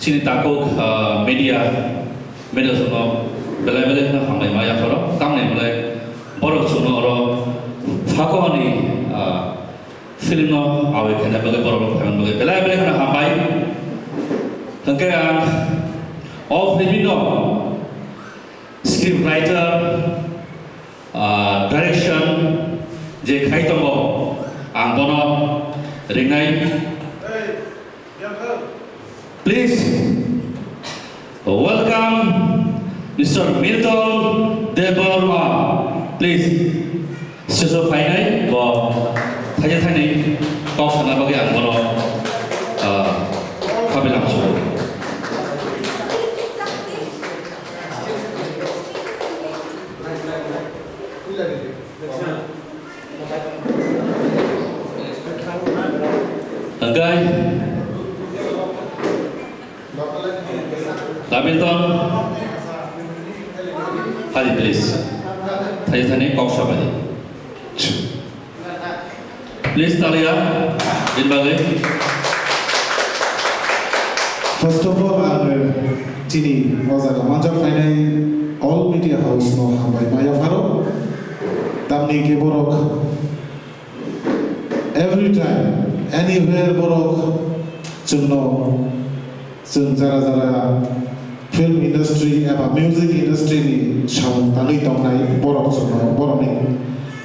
sini takut media semua bela-bela na hamai maya faro tamne mulai borok suno oro fakoni film no awe kena bagai borok phaman bagai bela-bela na hamai tangke of the script writer direction je khaitongo ang bono ringai please welcome Mr. Milton Deborah please sesuatu final bahwa hanya tadi kau sana bagi ang bono kami langsung Anggai Hamilton Hadi please Tadi tadi kau siapa ni please Talia Inbagai First of all, Tini was at a Manja Final All Media House no Hamai Maya Faro Tamni ke borok every time anywhere borok chunno chun jara film industry eba music industry ni shaung tali tongnai borok chunno boroni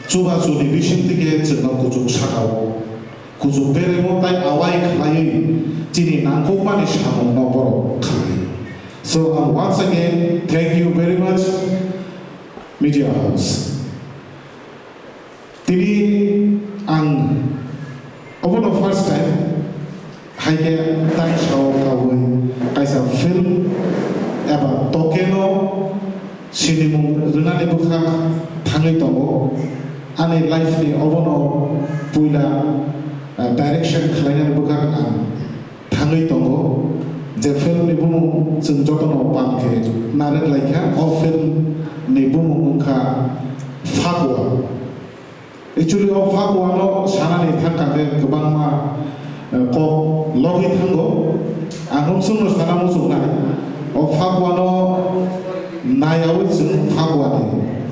chuba chuni bishim tige chunno kujuk sakao kujuk beremo tai awai khlai chini nangkok mani shaung no borok khlai so once again thank you very much Media House Tini ang over the first time haike tang show kawai kaisa film eba tokeno sinimu runani bukha thangai tongo ane life ni obono puila direction khlaina bukha thangai tongo je film ni bumu chung jotono pamke naret laikha o film ni bumu mukha phagwa Actually, of Haguano, Shanani Tanka, Kabama, Pop, Logi Tango, and also Sanamusuna, of Haguano, Nayawitsun, Haguani,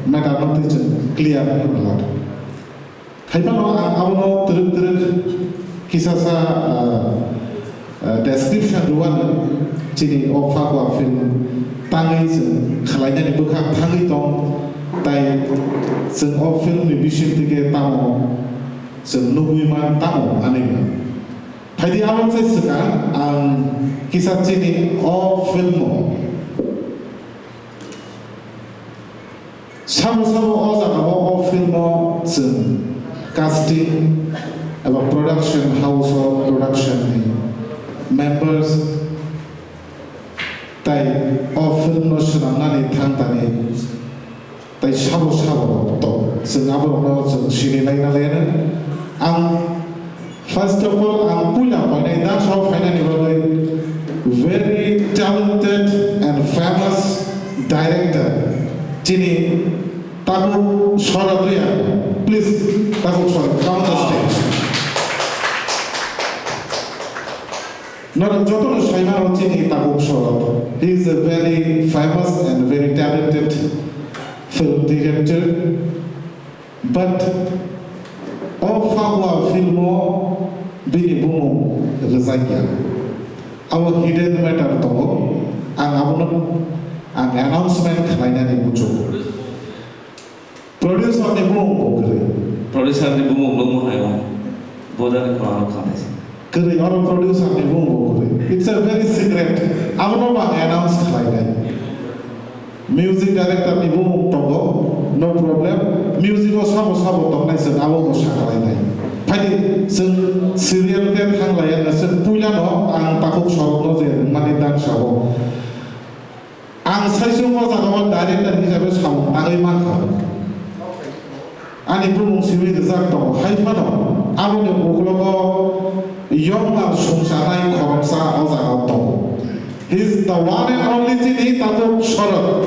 Metanotation, clear a lot. Hypano, Avano, Trip, Kisasa, description, one Chini of Hagua film, Tangis, Kalajani Buka, Tangitong. Tai sen of film ni bishim tige tamo sen nubuiman tamo anima phadi awon sai saka ang kisah chini of film sabu oza of film sen casting about production house of production members tai of film no shanani thantani tai sabo to sengabo no sini nai na lena ang first of all ang pula pai da show finally very talented and famous director chini tabu shoradria please tabu shorad come on the stage not jotono shaina chini tabu shorad he is a very famous and very talented film director, but all Fagwa filmo bini bumo rezagya. Our hidden matter togo, ang announcement kalaina ni mucho. Producer ni bumo kere. producer ni bumu bumu hayo bodan ko khate kere or producer ni bumo kere. It's a very secret. Avno ba announce kalaina. Music director ni bumu togo, no problem. Music o sabo tong nai sen awo mo sakalai nai. Phai sen serial ke thang lai na sen puila no ang takuk sorok no je mani dan sabo. Ang saisu mo jagawa director hisabe sam tangai ma kha. Ani bumu siwi rizak to haifa no. Awo ne oglogo yom na sungsanai khoroksa o jagaw to. He is the one and only Chini Tatuk Shorot.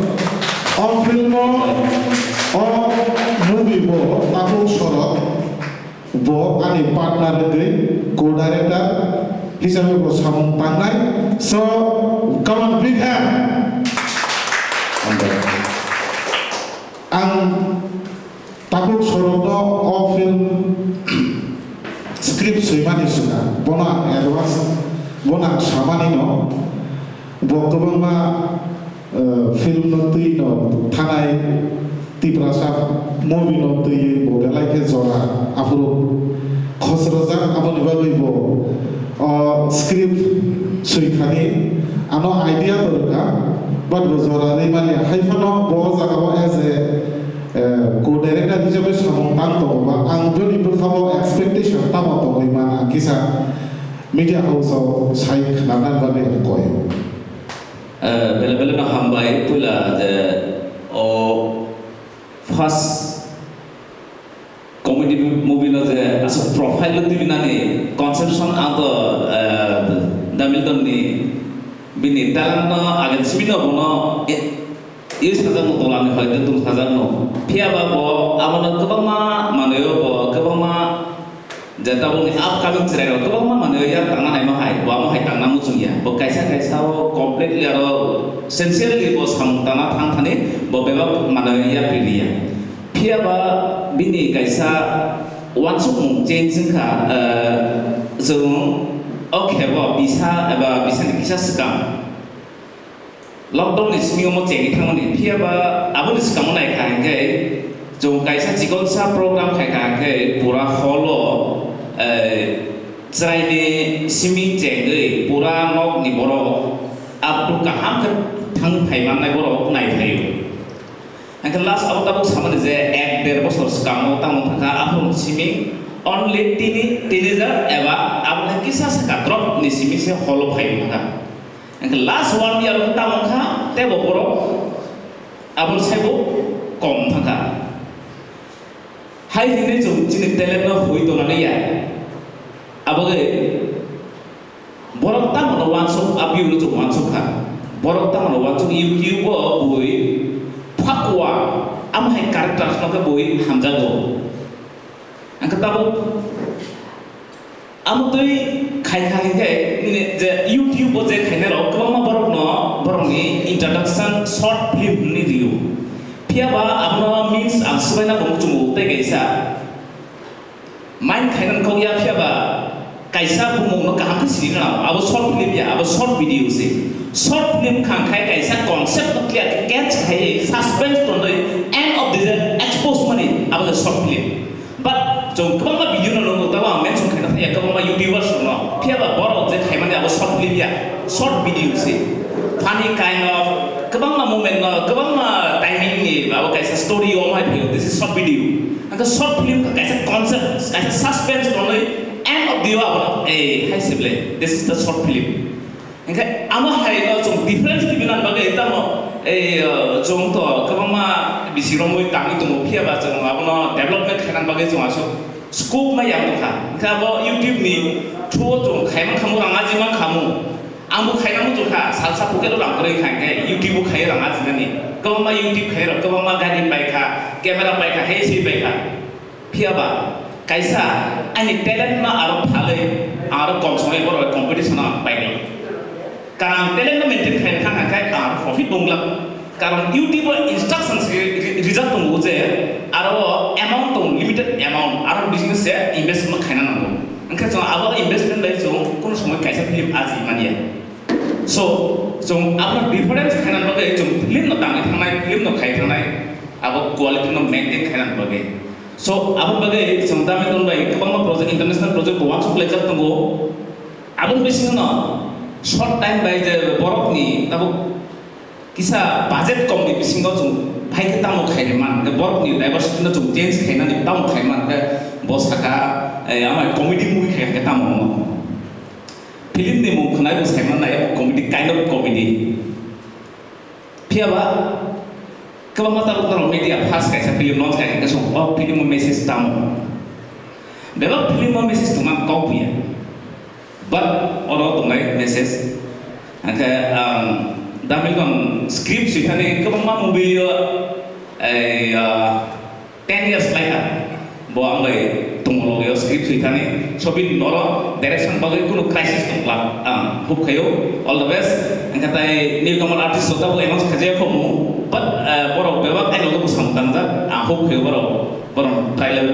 Of film or movie bo Tatuk Shorot bo ani partner de co-director hisabe bo samung pangnai. So Come on, big hand. Ang takut sorokno o film script soimani suka bona advance bona samani no bo kobangma film no tui no thanai tiprasa movie no tui bo belai ke jora afro khosroja aboni bagui bo script soikhani ano idea torka but bo jora re mali haifano bo jaga bo as a co-director হিসেবে সমন্তান তো বা আং যদি প্রথম expectation তামো তো ইমান কিসা media house সাই খানান ভাবে কয় bela bela na hambai pula the o first comedy movie no the as a profile of the binani conception of the Milton ni bini talan no agen sibino bono is saja mutulan hoite tum saja no pia ba bo amana kebama manayo bo kebama jata bo ni upcoming cerita kebama manayo ya tangan ai mahai wa mahai tangan mucung ya bo kaisa wo completely aro sincerely bo samtana thang thane bo beba manayo ya pilia pia ba bini kaisa once mung change ka zung okay bo bisa ni kisah sekam lockdown is mi omo chengi thangani phia ba abon is kam nai khai ke jo kaisa jikon sa program khai ka ke pura holo chrai ni simi chengi pura nok ni boro up to kaham ke thang phai man nai boro nai thayu and last abo tabu samane je 1.5 bosor skam tang thaka apun simi only teenager eba abon kisa sa drop ni simi se holo phai thaka and last 1 year kita mengha tebo boro abul sebo kom thaka hai dine jom jini talent no hui to na ya aboge borok ta mono wanso abiu no jom wanso kha borok ta mono wanso youtube bo boi phakwa am hai characters no ka boi hamja go ang katabo amutoi khai ke je YouTube bo je khaine ro kobama borok no borok ni introduction short film ni diu pia ba abno means ang subaina bong chumu te kaisa main khainan ko ya pia ba kaisa bumong no kaham ke sini na abo short film ya abo short video se short film khang khai kaisa concept no clear catch khai suspense to no end of the expose money abo short film but jong kobama video no no tawa men chung khaina ya kobama youtubers no pia ba borok je khaimani abo short film ya short video se funny kind of kobama moment no kobama timing ni abo kaisa story o mai phio this is short video and the short film kaisa concept kaisa suspense to no end of the abo hai sible this is the short film engkai ama hai no jong difference dibinan bagai tamo jong to kobama bisiromoi tangi to phia ba jong abo development khainan bagai jong aso scope ma yang to kha kabo youtube ni thuo jong khaiman khamu ranga jiman khamu ambu khainamu to kha salsa puke lo lang kore khai ke youtube khai ranga jinani kobama youtube khai ro kobama gari bai kha camera bai kha he si bai kha phia ba kaisa ani talent ma aro phale aro kom songai bor competition na bai lo karang talent na maintain khai kha khai aro profit bongla karang youtube instructions result to moje aro amount to limited amount aro business se investment khaina na go angka so abo investment lai so kono somoy kaisa film aji mania so abo difference khaina bagai film no tangai thangnai film no khai thangnai abo quality no maintain khaina bagai so abo bagai dami ton bai kabang project international project ko once play jat tango abo bising no short time bai je borok ni tabo kisa budget kom ni bising go भाई के तामो खाइने मान borok ni diversity no jong change khaina ni tamu khai man ke bosaka amai comedy movie khai ke tamu film ni mung khnai bo sai man nai comedy kind of comedy phia ba kaba mata ro media fast kaisa film launch kai ke so film message tamu beba film message tuman copy but oro tungai message aka damil kon script sikhane kaba movie 10 years later bo ambai tung logio script suitani sobit noro direction bagai kuno crisis tongla hope kayo all the best angkatai newcomer artist sota bo emang kaje komu but borok bewak ai logo busam tanda hope kayo borok trailer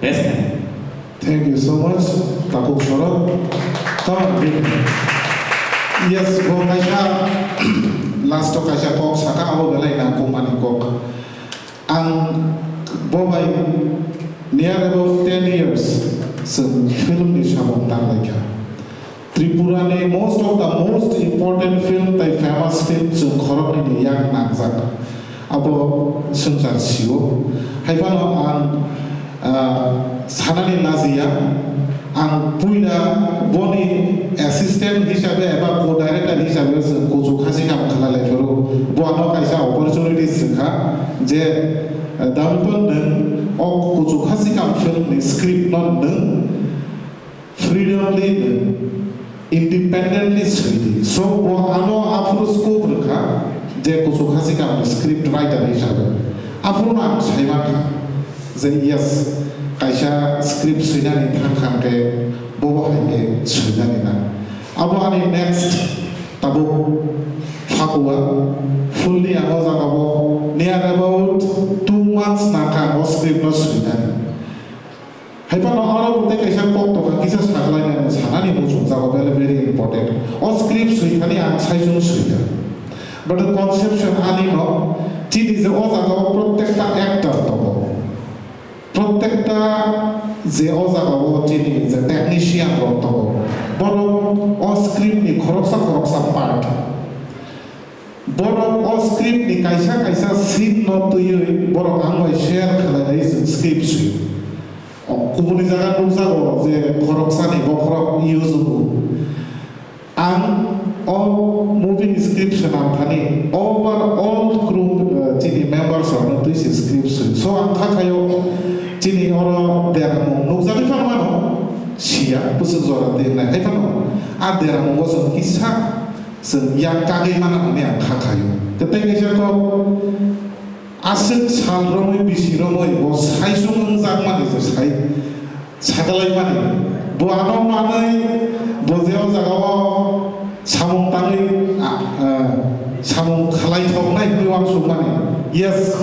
best kan. Thank you so much, Takuk Sorot. Come on, yes, go kaisa last to kaisa kok saka abo belai na kumani kok. Ang bobai near about 10 years some film di Shabong Tanglaka. Tripura ne most of the most important film tai famous film sung khorok ni yang nakzak. Abo sungsar siwo. Haifano ang sanani nazia ang puida boni assistant hisabe eba co-director hisabe kuju khasi kam khalale fero boano kaisa opportunities kha je dampon nang ok kuju khasi kam film ni script non nang freedomly independently script so boano afro scope rakha je kuju khasi kam script writer hisabe afro na saiba যে yes kaisa script suinani thangkhang ke bobo haike suinani na abo ani next tabu phakua fully agoza abo near about 2 months na ka script no suinani haipa no aro bote kaisa kok to kisa saklai na sanani mo chungja go very important o script suinani ang saijung suina but the conception ani no chini je o jaga প্রত্যেকটা actor to প্রত্যেকটা যে অজাগাও যিনি যে technician রত বড় অস্ক্রিপ্ট নি খরকসা part বড় অস্ক্রিপ্ট নি কাইসা সিন ন তুই বড় আংবাই শেয়ার খালাই স্ক্রিপ্ট সুই কুবুনি জায়গা নুজাগো যে খরকসা নি বখরক ইউজ আং all moving description am thani over all group chini members of the script so ang thakayo chini oro deramo nukjani farmano sia pusuk zora de na haifano a deramo go son kisa sen yang kage mana ne ang thakayo tetai kaisa ko asik sal romoi bisi romoi bo saisung jak mani je sai sagalai mani bo ano manai bo jeo jagao samung tangi samung khalai thoknai huiwang sumani yes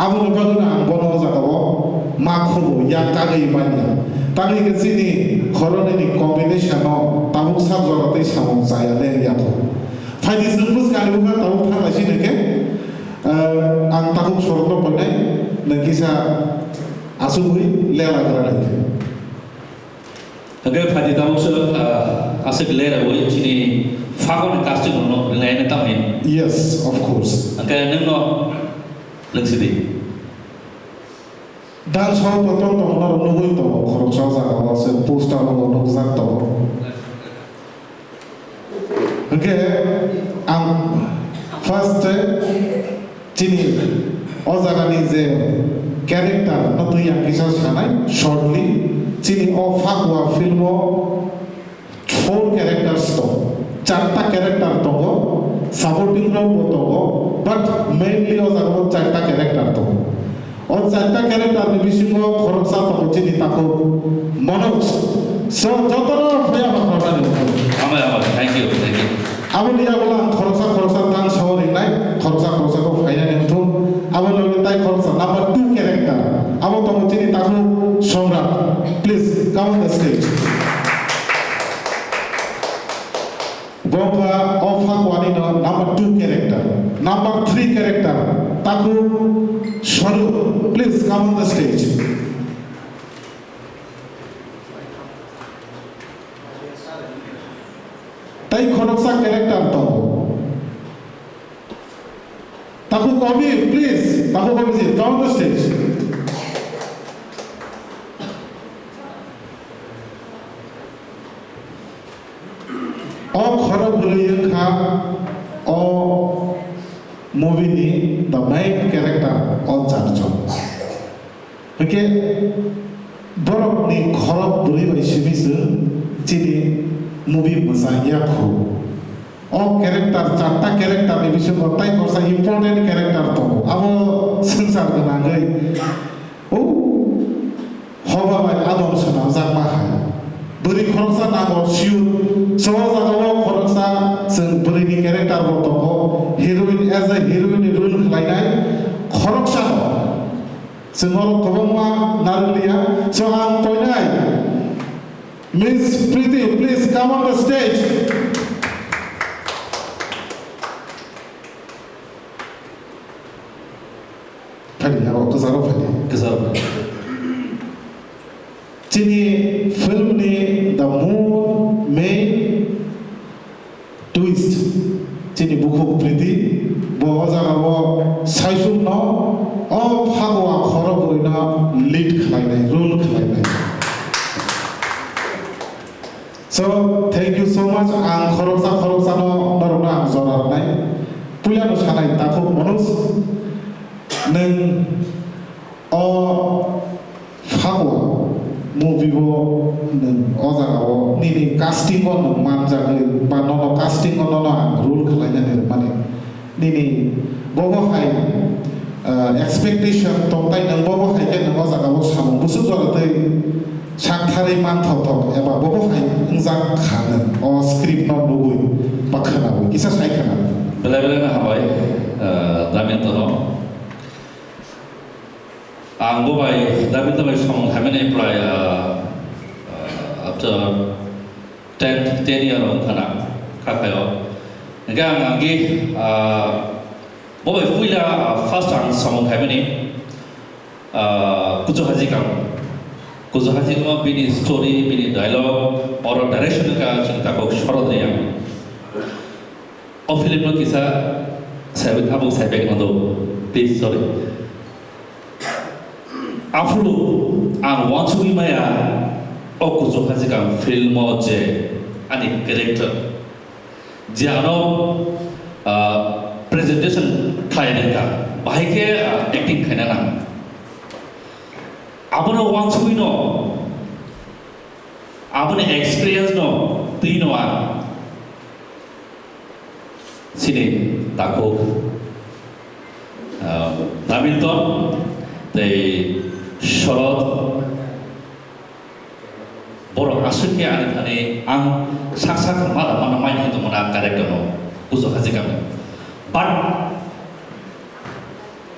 abunu baguna ang bono jagao ma khobo ya kage mania tangi ke sini khorone ni combination no tabuk sab jorate samung jayale ya ko faidi sempus kali buka tabuk thang sini ke ang tabuk sorto panai nangisa asugui lela gara lagi agar faidi tabuk so asik lera boy chini fagon casting no lena tamin yes of course agar nengno langsidi dan saw potong to na nugui to khorok sa jaga se poster no nugzak to okay first chini o jaga ni je character no tu yang kisa sanai shortly chini o fakwa film o 4 characters to charta character to supporting role to but mainly o jaga charta character to और चारटा character नि बिसिङो खरकसा पछि नि ताको मनोज सो जतन भया भबानि आमा thank you अब लिया बोला खरकसा तान सावर इनाय खरकसा को फाइना निथु अब लगे ताई खरकसा नंबर 2 कैरेक्टर अब तो मछि नि ताको सम्राट please come on the stage Boka Ofa Kwanino number 2 character number 3 character Taku Sharu please come on the stage Tai Khoroksa character to Taku Kobi please Taku Kobi come on the stage movie ni the main character all charcho okay borok ni khorok buri bai simisu chini movie masaya kho all character charta character ni bisu gotai korsa important character to abo sansar gana gai oh hoba bai adom sana zak mahai. Beri koroksa nago siu so zagawo koroksa sing beri ni karakter botoko heroine as a heroine role khlainai koroksa no singor kobongwa narulia so ang poinai Miss Preeti, please come on the stage. Phadi yaro kezaro phadi. Kezaro. Chini film ni the more main twist. Chini buku Preeti, bo ozara bo saisum no, all phagwa khoro boina lead khlai nai, role khlai nai. So thank you so much. Ang khoroksa no narona ang zorar nai. Pulia no sanai takuk manus neng o phagwa movie wo neng ozaga wo nini casting wo neng manja ke ba no casting wo no ang role khlai nai mane nini bobo hai expectation tongtai neng bobo hai ke neng ozaga wo samung busu zoratai Sakthari manthau eba bobo hai ngzak khanen o script no lugui pakhana wi kisa sai khana Bela-bela na habai damin tono ang bobai damin tono song hamene prai after 10 year on khana khakhayo ngang angi bobai fuila first ang song hamene kujo haji kam Kuzo haji ko bini story, bini dialogue, or direction ka cinta ko shorot niya. O film no kisa saya abang saya pegang nado, please sorry. Afro ang wancu maya o kuzo haji ka film mo je ani character. Jano presentation kaya ka, bahaya ke acting kaya na. Abang wancu ino, abang experience no, tino an, sini takut, Hamilton, the shorot, borok asuk ya ane thane ang sak mana main itu mana karakter no, uzo haji kami, but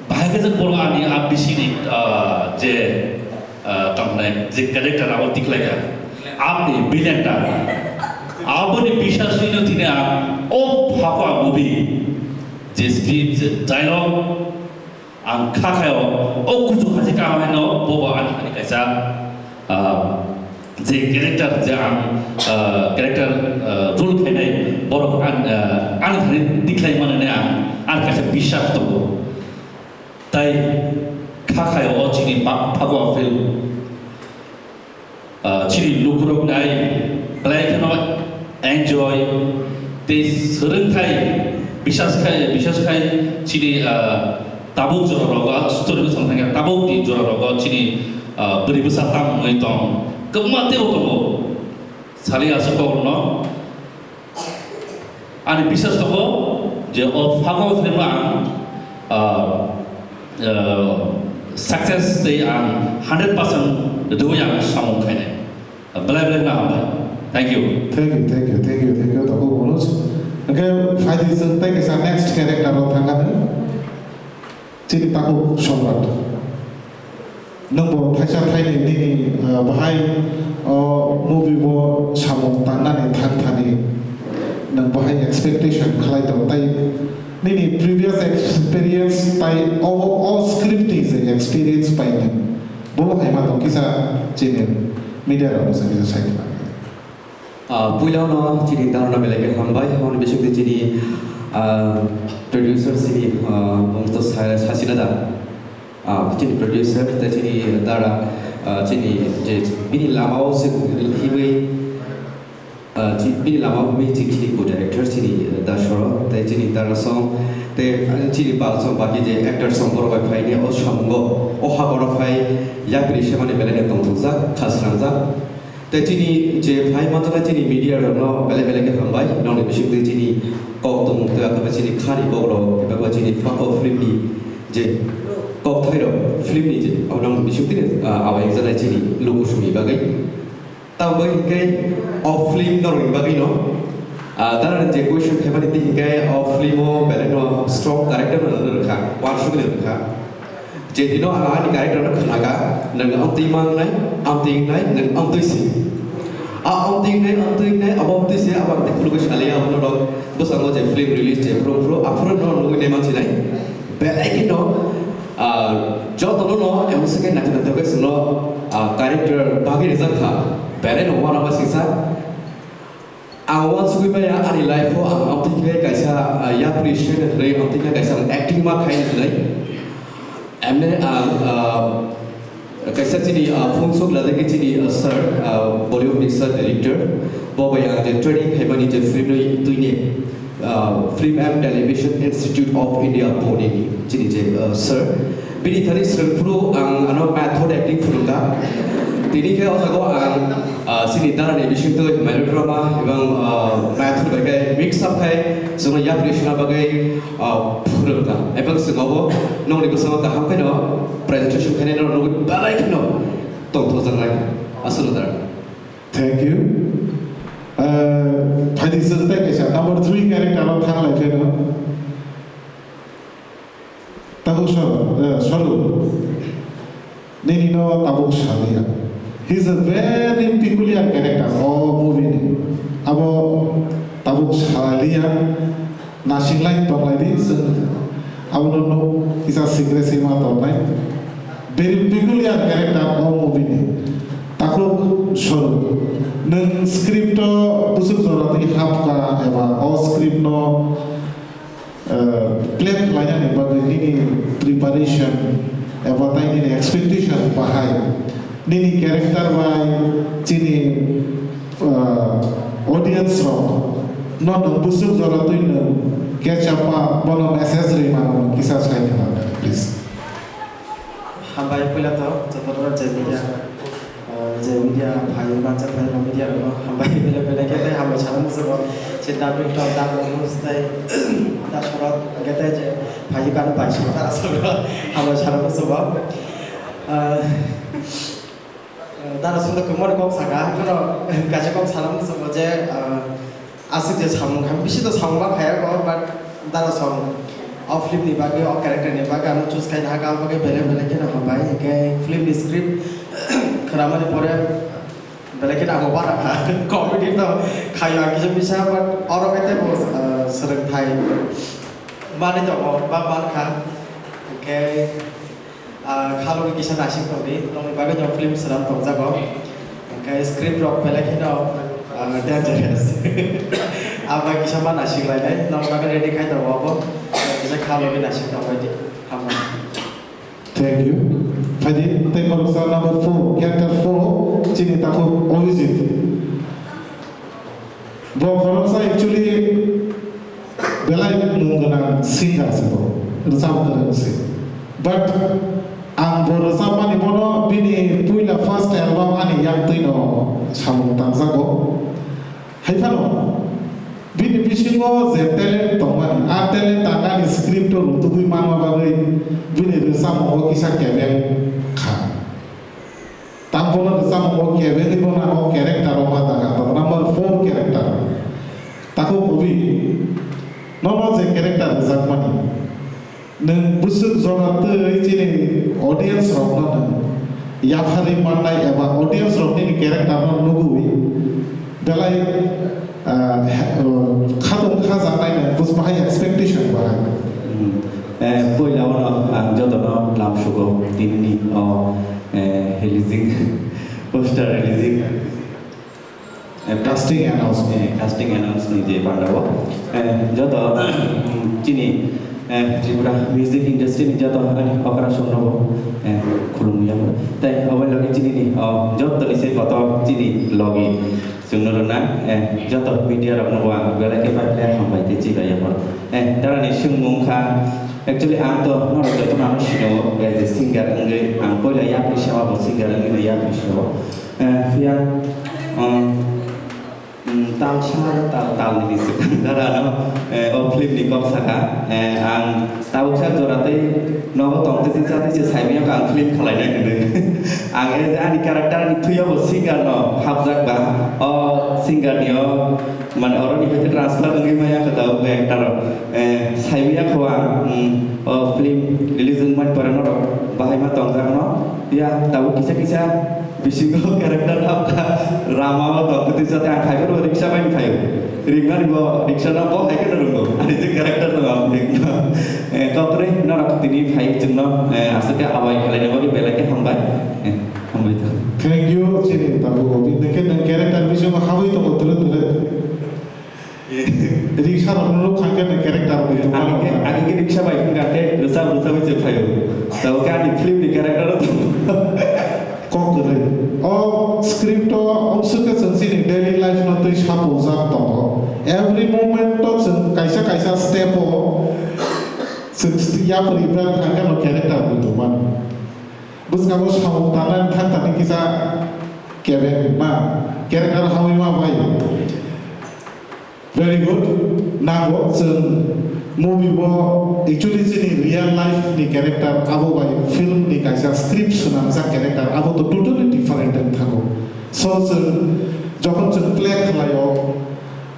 bahaya kan borok ani abis ini je tamne je character awal dikhlaga apni villain ta apni bishas hino tine o phakwa movie je script je dialogue ang khakhayo o kuju haji ka hano bobo an ani kaisa je character je ang character role khainai borok an thane dikhlai manane an kaisa bishas to tai khakhayo o chini phagwa film chini lukurok nai play cannot enjoy this serentai bisas kai chini tabuk joroga story ko samthanga tabuk di joroga chini beri besar tam ngoitong kemate otomo sali asoko no ani bisas to je o phagwa film success they are 100% do yang samung kene bela na hambai thank you taku bonus okay fadi sung tai kisa next character ro thangana chini taku somrat nungbo thaisa thaini ni bahai movie bo samung tanani thani nang bahai expectation khlai to tai Nini previous experience by all script is experience by them. Bobo hema to kisa chini media ro sa kisa sai na. Pulau no chini dana belage hambai hon besok chini producer chini bongto sasina da. Chini producer ta chini dara chini je bini lamao se hibai bini lama me chini ko director chini da shoro tai chini dara song te chini bal song baki je actor song boro bai phai ni o samungo o ha boro phai ya bri shemane belane tongja khasranja te chini je phai matala chini media ro no bele ke hambai no ne bishik de chini ko tong te ka chini khari ko ro ba chini fa of free J kok thay đổi film ni je orang bisuk ni awak yang sana ciri logo sumi bagai tahu bagi ke off film orang bagai no তারা যে question হেবানি দিকে of film Baleno strong character না রখা workshop ni rखा जे दिनो ani character na khnaga nang amti mang nai nang amtui si amti nai abam ti se abam te khulu shale abno dog bosango je film release je pro afro no no ne man sinai belai ki no joto no emsake na ta ke suno character bagi result kha belai no wana ba sisa awan sugui ba ya ani life ho amti ke kaisa ya appreciate re amti ke kaisa acting ma khai nai हमने कैसा चीनी फुंगसोक लगे कि चीनी sir Bollywood mixer director बाबा यहाँ जे training है बनी जे फिल्म तुइने film and television institute of India board ini चीनी जे सर बिनी थरी सरप्रो आं ano method acting फुलुंगा तिनी के औसगो आं सिनी दारा ने बिशिंग तो मेलोड्रामा एवं method बगे मिक्स अप है जोंनो या प्रेशना बगे फुलुंगा एवं संगो नोंनि बसमा गाहाम खायनो प्रेजेंटेशन खायनो नोंनि बालाय खायनो तंथो जंलाय असुलदार Thank you. Phadi sirta kaisa number 3 character of thang lai pheno. Tabu sharu. Nini no tabu shalia. He's a very peculiar character of movie ni. Abo tabu shalia nashing lai tong lai di. Abo no isa secrecy ma tong lai. Very peculiar character of movie ni. Takuk sharu. Neng script to busuk zorati hapka eva all script no plan lainnya nih bagi ini preparation eva tadi ini expectation bahai ini character by cini audience rock non busuk zorati ini catch apa bola message ri mana kisah saya kenal please hambai pula to contohnya jadi J media भाई बाचा भाई media रो हम भाई बेले बेले कहते हम छान से वो चिंता भी तो दाग मुस्ते दा शरत कहते जे भाई कान पाइछ ता असल हम छान से वो दा रसुन तो कमर को सागा कनो काजे को छान से वो जे आसिक जे छाम हम बिसि तो छामबा खाया को बट दा रसुन ऑफ फिल्म नि बागे ऑफ कैरेक्टर नि बागे हम चूज खाइ हागा बागे बेले बेले के हम भाई के फिल्म स्क्रिप्ट खरामानि परे बेलेगे नांगौ बारा कमेडि तो खाया किजों बिसा बाट अरो केते बो सोलोंथाय माने दङ बा बारखा के खालुनि किसा नासिं दंदि नंनि बागै जों फिल्म सराम दंजागौ के स्क्रिप्ट रक बेलेगे न डेन्जरस आबा किसा मा नासिं लायनाय नंनि बागै रेडि खाय दङबो किसा खालुनि नासिं दंबायदि हामा Thank you. Phadi take on number 4 character 4 chini taku opposite bo khorosa actually belai mungana singer sebo resam kare se but ang borosa pani bono bini puila first album ani yang tuino samung tangsago haifano bini bisingo ze talent tomani a talent tangani script ro tugui mama bagai bini resam o kisa keben kha tampono resam o keben bona o character o mata ka number 4 character taku obi no je character zakmani neng busuk zorat chini audience ro na ya phari manai eba audience ro ni character no nugui belai khadum khaza naina bus bahai expectation bahai पहिला जतनो लाम सुगो दिननि releasing poster releasing casting announcement जे पांडावो जत चिनी Tripura music industry नि जत अनि अकरा सुनबो खुलुमुया ताइ अब लगे चिनी नि जत निसे कत चिनी लगे सुनरना जत मीडिया रनवा बेला के पाइले हम बाइते चिगाया पर तारा नि सुमुखा actually ang to no ro to nano shino as a singer ngai ang poila ya prishawa bo singer ngai ya prishawa fia tal ni sebenarnya film ni kok saka ang tahu saya jorate no tong teti jati je sai me ang film khalai na kene ang e ani karakter ni thuya bo singer no habjak ba o singer ni o man oro ni bete transfer ngi maya ka tahu actor sai me ko o film release man parano bahai ma tong jang no ya tahu kisah-kisah bisingo karakter apa Rama atau ketika saya khai itu riksa main khai ringan gua riksa napa khai kan rungo ada itu karakter tuh nggak kau keren narak tini khai cuma aslinya awal kalian yang bagi belaknya hambai itu Thank you Cini tahu kopi mungkin karakter bisingo hawi itu betul riksa orang kangen karakter itu agak riksa baik nggak rusa itu khai tahu kan di film di karakter itu kok keren script suka sensi daily life nanti siapa usah tahu every moment tuh kaisa step setiap pribadi kangen karakter itu man bus kamu sama tangan kan tadi kisah kevin karakter hawi baik very good nago movie bo actually sini real life ni karakter abo baik film ni kaisa script sunam sa karakter abo to totally different thago so যখন play খেলায়ও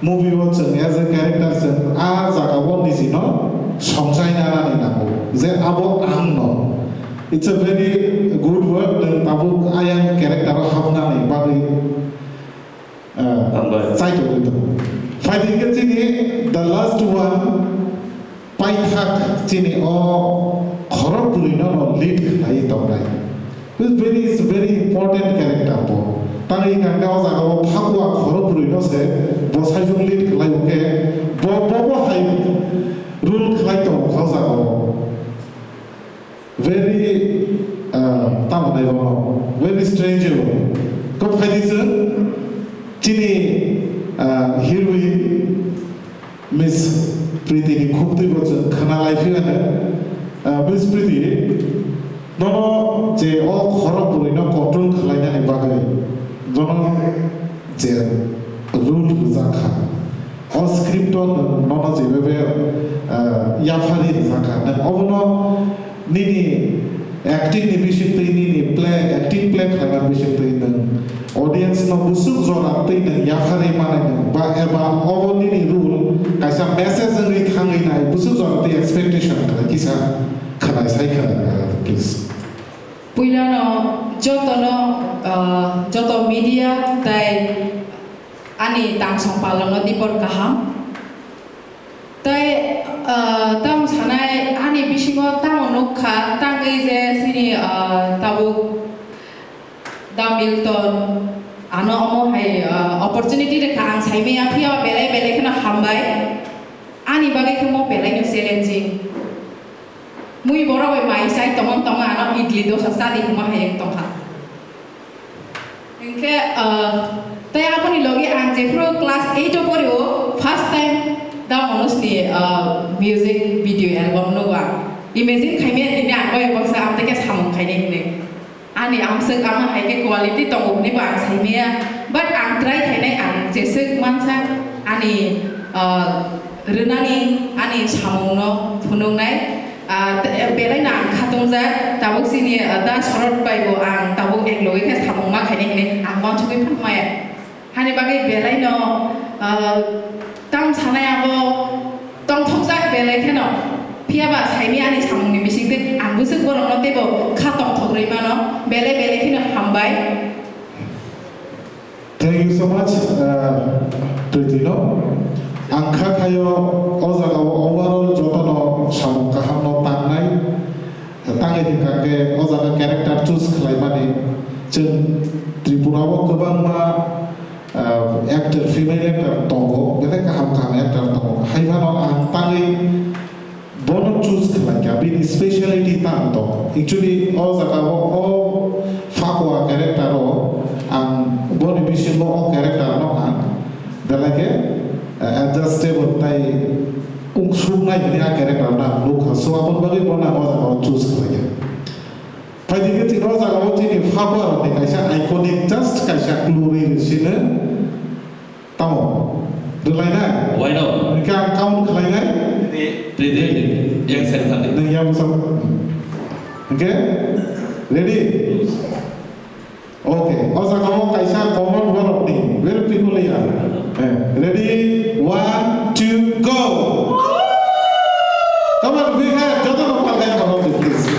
movie হচ্ছে as a character জায়গা বলিছি ন সংসাই নানি নাকো যে আবো আং ন it's a very good word আবো আয়াং ক্যারেক্টার হাবনানি বাবি চাইতো কিন্তু ফাইদিকে চিনি দ্য লাস্ট ওয়ান পাইথাক চিনি খরব পুরি ন লিড খাই তংরাই ইটস ভেরি ইম্পর্টেন্ট ক্যারেক্টার বো তার এই গানটা জায়গা ফাকুয়া খরব পুরি ন সে বসাইজুং লিড খাই ওকে ববো হাই রুল খাই তো খাও জায়গা very tamanai bono very strange bono ko faidise chini heroine miss Priti ni khub tui bochon khana life ane miss Priti nono je o khoro puri no control khalai na ni bagai jono je rule zakha o script on nono je bebe yafari zakha na obono nini acting ni bishik tei nini play acting play khala bishik tei na audience no busuk zora tei na yafari mana na ba eba obo nini rule kaisa message ni khangi na busuk zora tei expectation khala kisa khala sai khala please puilano joto media tai ani tang songpalong dipor kaham tai tam sanai ani bisingo tam onokha tang ei je sini tabu Milton ano omo hai opportunity de kang sai me apia bele khana hambai ani bagai khmo bele no challenging mui boro bai mai sai tomon ano idli do sa di khma hai ek tongha inke tai apani logi ang je pro class 8 o porio first time da manus ni music video album no wa imagine khaime ni an bai baksa am te ke samong khaine ni ani am sek am hai ke quality tong ni ba sai me but ang try khaine ang je sek mansa ani renani ani samong no phunung nai belai na khatung ja tabuk sini da sorot bai bo ang tabuk ek logi ke samong ma khaine ni ang mon chukui phan mai hani bagai belai no tam sanai abo tong thokjak belai kheno phiaba saimi ani samungni bisingte angbu sek borong no tebo khatong thogrei mano belai kheno hambai thank you so much Tritino angkha khayo o jaga overall jotono samung kahamno tangnai tangai dikake o jaga character choose khlai mani जों त्रिपुराव गोबां मा actor female actor tongo bele kaham actor tongo haibano ang tangai bono choose khlai bin speciality tang to actually o jaga o fakwa character o ang boni bisilo o character no ang dalake adjustable tai ungsumnai ni a character na lukha so apon bagi bona o jaga choose khlai Faidike tino jaga o tini fakwa ni kaisa iconic just kaisa glory sine tamo Relainai. Why not? Mereka kaum kelainai. Pride yang saya tadi. Neng yang besar. Okay, ready? Okay. Asa kamu kaisa common word ni. Very peculiar. Ready? 1, 2, go. Come on, big hand. Jangan lupa hand kalau please.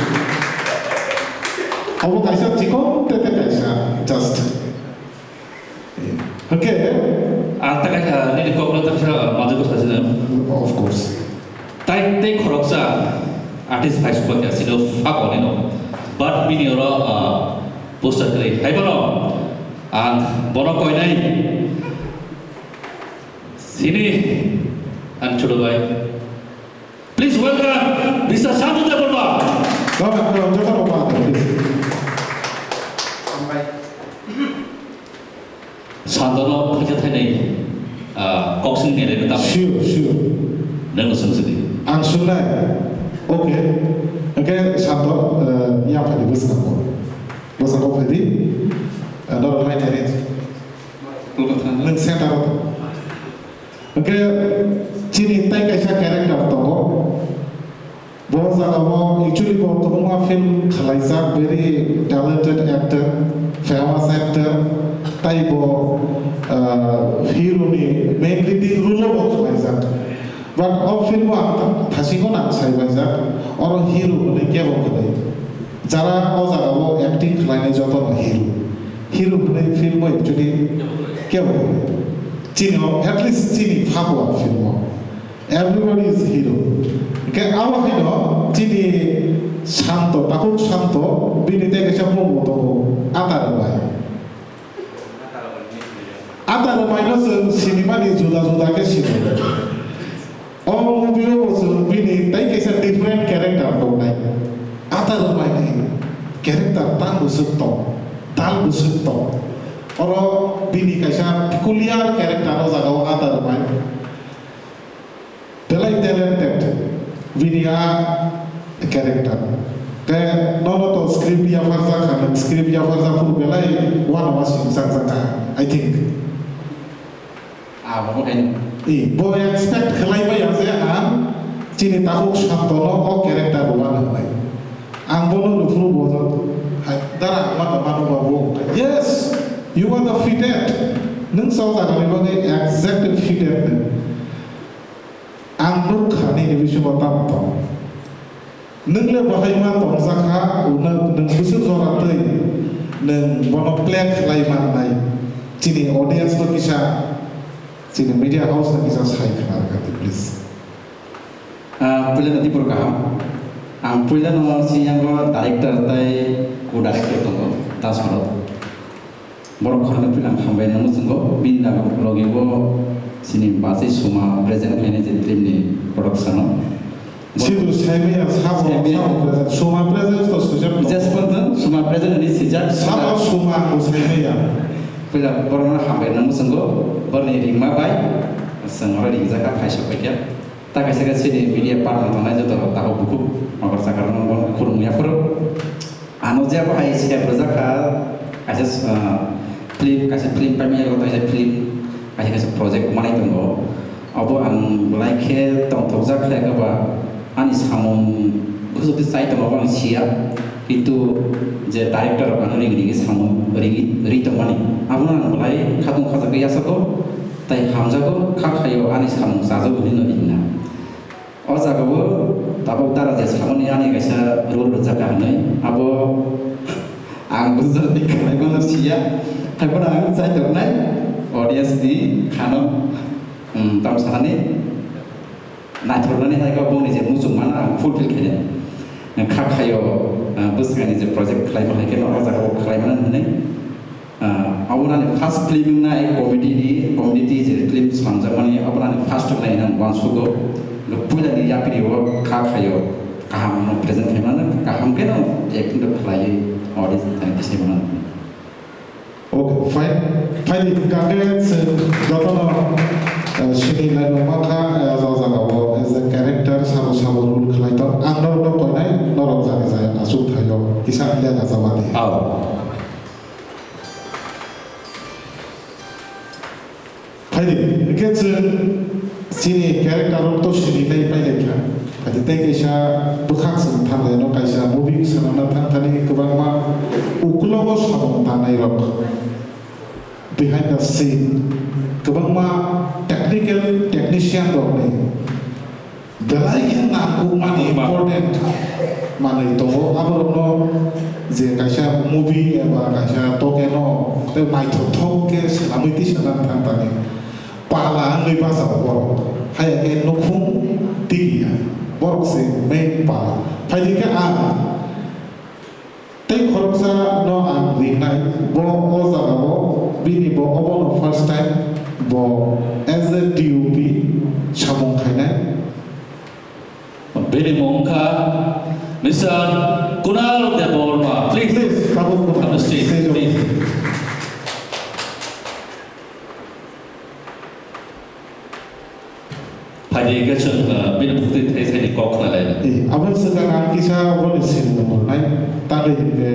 Kamu kaisa ciko, tete kaisa. Just. Okay. Anta kaya ni kau belum terasa maju ke sana. Of course. Tai koroksa artis high school ya sino fak oni no. But bini ora poster kali. Hai bono. Bono koi nai. Sini an chodo bhai. Please welcome Mr. Shantu Devarma. Come on, jangan lupa please. Shantono kerja thai nai. Koksing ni ada tapi. Sure. Nengok sendiri. Ang sunai. Okay. Okay, Shanto, yang pada bus kamu tadi, dorang lain hari. Neng center. Okay, cini tay kaisa karakter toko. Bahwa kamu actually bahwa semua film khalaisa very talented actor, famous actor, tay bahwa hero ni mainly di role of khalaisa. But all film waktu thasi ko nak saya baca orang hero ni क्या वो करे जरा और जरा वो acting खिलाने जाता ना hero ni film में actually क्या वो करे चीनो at least चीनी फाको film everybody is hero के awak itu चीनी Shanto takut Shanto bini teh kesya promo to atar ramai no cinema ni juda ke cinema. All movie was bini, tapi kisah different character dong naik. Ada rumah ini, character tan busuk to, tal busuk to. Orang bini kisah peculiar character orang jauh ada rumah. Belai talented, bini character. Kayak nono to script dia farsa kan, script dia farsa pun belai one masih sang I think. Mungkin Bo expect kelai ba yang saya cini tahu shantono o karakter bukan lagi. Ang bono dulu bono, darah mata manu babu. Yes, you are the fitted. Neng saw tak kali bagai exact fitted. Ang nur khani ni bisu batam to. Neng le bahai ma tong zakha, neng bisu zorat tei, neng bono plek kelai man nai. Cini audience to kisah. Cini media house na kisah saya kenal kata please. Pilihan nanti program. Ang pilihan no si yang ko director tay ko director tunggu tas malo. Borok khana pilihan hambai namu sunggo binda logi bo sini basi suma present kene film ni production. Situ saya punya sama suma present to sejak. Just ponton suma present ni sejak. Sama suma ko saya punya. Pilihan borok hambai namu sunggo. Berni ringma bay, sengora ring zakat hai sepeda. Tak kasih sini media part nonton aja tuh tahu buku. Makar sekarang nonton kurung ya kurung. Anu siapa hai sih berzakat. Kasih film premier atau kasih project mana itu nggak. Abu ang mulai ke tong zakat ke apa. Anis hamun khusus di site orang siap itu je director anu ring hamun ring temani. Abu ang mulai katung kaza kaya sako. Tai hamzago kakhayo anis hamung sazo bulino inna. Ozagawo tabu tara je samoni ani kaisa rule berzakat nai. Abo ang buzar dikalai gono sia. Tapi ang saya ternai audience di kano tam sanane. Natural ni saya kau ni je musuh mana fulfill kene. Kakhayo buskan je project klai mana kene ozagawo klai mana nai. Awalnya first film na community jadi film samjamani awalnya first na inang wansugo lepulah ni yapiri wo kakhayo kaham no present mana kaham kena acting tu pelai audience tadi kisah mana. Okay, fine kakek jotono sini lain maka as a character sabu rule kelai tu angdor no koi nai norok jani saya asuk thayo kisah lihat azawati. Fine, okay. Engke जों sini character to sini tai pai lekha adi tai kaisa bukhak sing thangai no kaisa movie sanana thangthani kubang ma uklogo sabong tanai rok behind the scene kubang ma technician rok nei belai yang naku mani important mani to abor no je kaisa movie eba kaisa toke no te mai thok ke sanamiti sanan thangthani pala ngai bahasa borok hai ke nokhung tiya borok se main pala phai ke a tei khoroksa no ang rinai bo oza bo bini bo obo first time bo as a DOP chamong khainai Bini Mongka, Mr. Kunal Deborma, please come on the stage, please. Pagi ke cun bini bukti teh saya di kok nalai. Abang sekarang kisah boleh sini naik tadi ke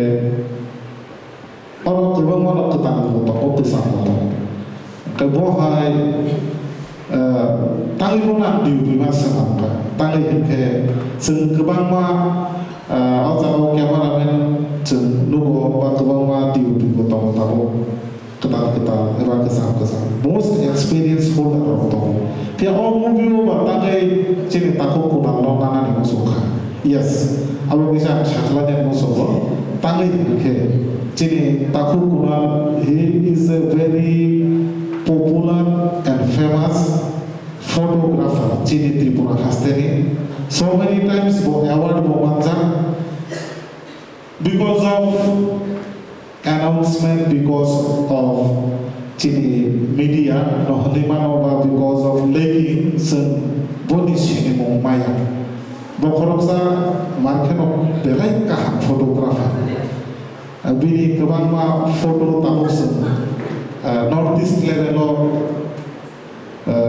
orang kerbang mana ketang foto kopi sama kebohai tangi mana di rumah sama tangi ke seng kerbang ma awak kamera men cun nugo ba kerbang ma di rumah foto foto ketang eba kesam most experience holder foto Kaya all movie over tangai cini takut kunang no nana ni musuha. Yes, abo bisa chakla ni musuha. Tangai ke cini takut kunang he is a very popular and famous photographer. Cini Tripura Hasteni. So many times bo award bo manja because of announcement, because of Cini media no himano ba because of lagi sen bonus ini mau maya. Bokoroksa markeno belai kaham fotografer. Bini kebang ma foto tabos northeast level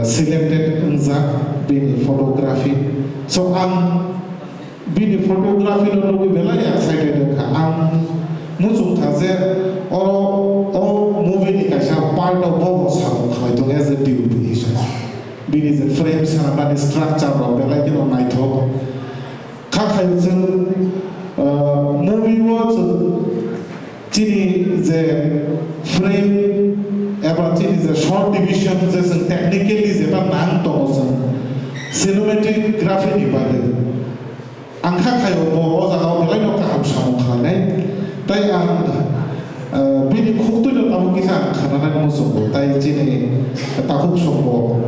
selected unzak bini photography. So bini photography no logi belai excited ka musuh kaze or movie ni kaisa part of both sam khaito as a DOP isha bini the frame sana ni structure ro belai kino naitho khakhai chen movie was chini the frame eba chini the short division just technically zeba nang to cinematic graphic ni bale angkha khayo bo o jaga belai no ka ham sam khanai tai ang bini khuktu no abu kisa khananan mo sobo tai chini takhuk sobo